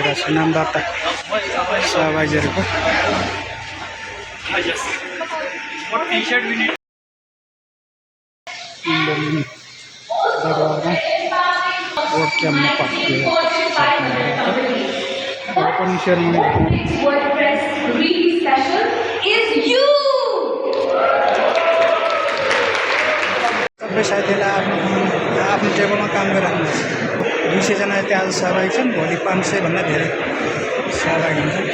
भइरहेको छ नाम दर्ता सहभागीहरूको। दरबारमा बोर्ड क्याम्पमा पार्टिसिपेट ओपनिङ सेरेमनी सबै साथीहरूले आफ्नो टेबलमा काम गरिराख्नुहोस्। 200 जना यति आज सहभागी छन्, भोलि 500 भन्दा धेरै सहभागी हुन्छन्।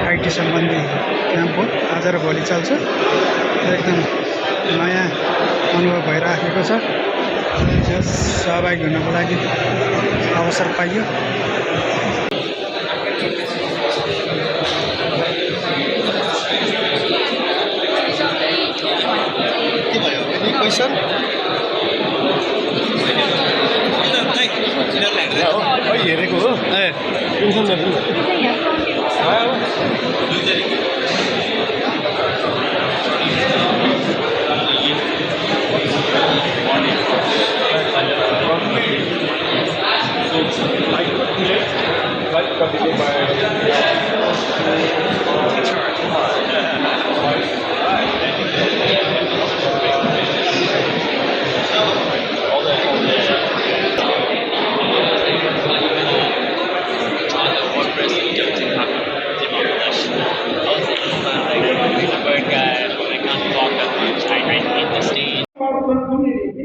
आइटी सम्बन्धी क्याम्प हो, आज र भोलि चल्छ। एकदम नयाँ अनुभव भइराखेको छ। जस सहभागी हुनको लागि अवसर पाइयो। क्वेसन हेरेको हो In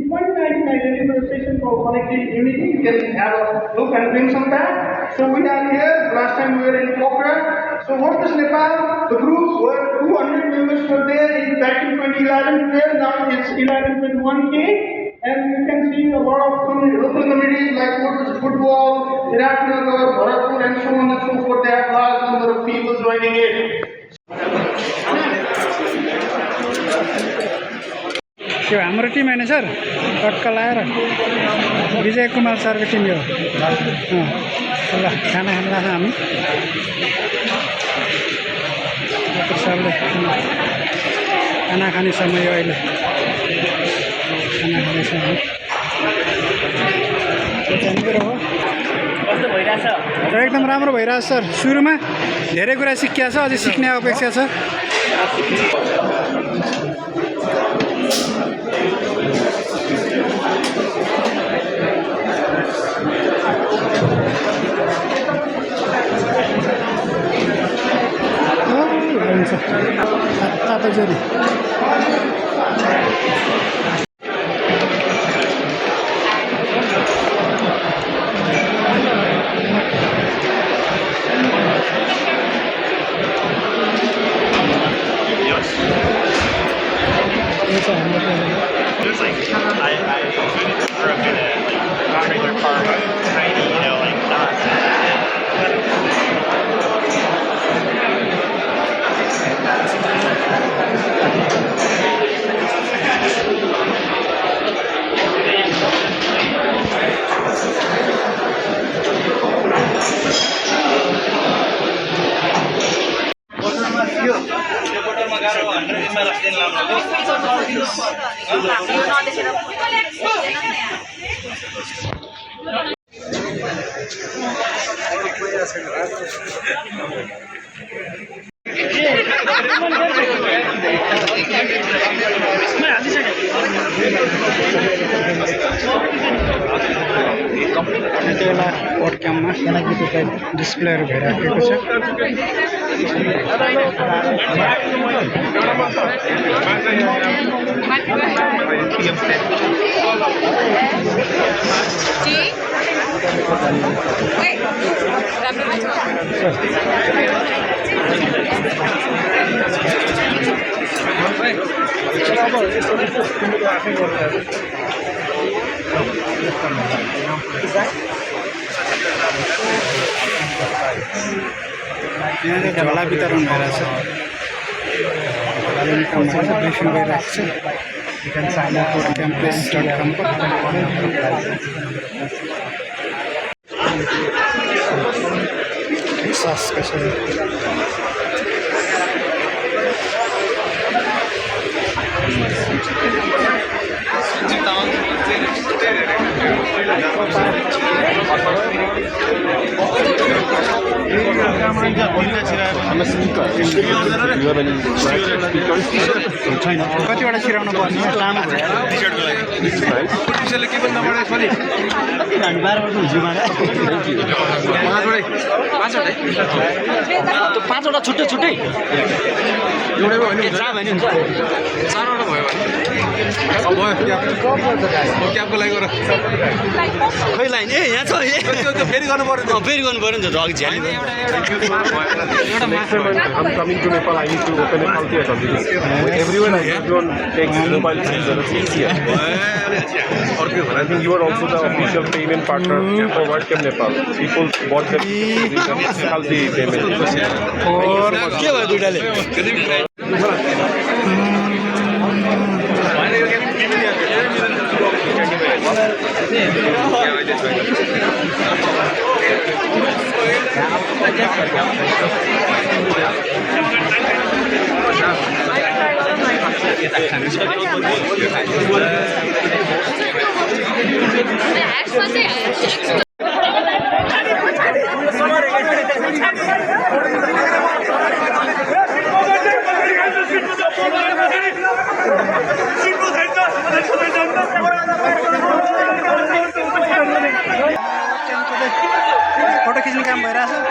2019, there is a session called Connected Unity. You can have a look and bring some back. So we are here. Last time we were in Pokhara. So WordPress Nepal, the group were 200 members were there back in 2011. Now it's 11.1K. And you can see a lot of local communities like WordPress Football, Iraknagar, Bharatpur, and so on and so forth. They have large number of people joining it. यो हाम्रो team होइन sir, टक्क लगाएर विजय कुमार सरको team यो। ल खाना खान लाग्छ हामी। सरले खाना खाने समय अहिले खाना खाने समय त्यहाँनिर हो। एकदम राम्रो भइरहेछ सर। सुरुमा धेरै कुरा सिकिया छ, अझै सिक्ने अपेक्षा छ। तातो जोरी It's like I grew up in a trailer park, tiny, like not. बेला बोर्ड क्याम्पमा डिस्प्लेहरू भइराखेको छ। यहाँ झोला वितरण भइरहेछ। ब्रिफिङ भइरहेको छ। campus.com को सास कसरी You have any speakers? छैन कतिवटा सिराउनु पर्ने लामो भयो Right. पाँचवटा छुट्टै छुट्टै एउटै भयो भने जहाँ भयो नि हुन्छ चारवटा भयो भने क्याबको लागि गर खै लाइन ए यहाँ छ फेरि गर्नु पर्यो फेरि गर्नु पर्यो नि त अघि झ्याली I'm coming to Nepal. I need to open Nepal theatre because everyone takes mobile phones. It's easier. I think you are also the official payment partner for WordCamp Nepal. People bought the Kaldi payment. के भयो दुइटाले photo खिच्ने काम भइरहेछ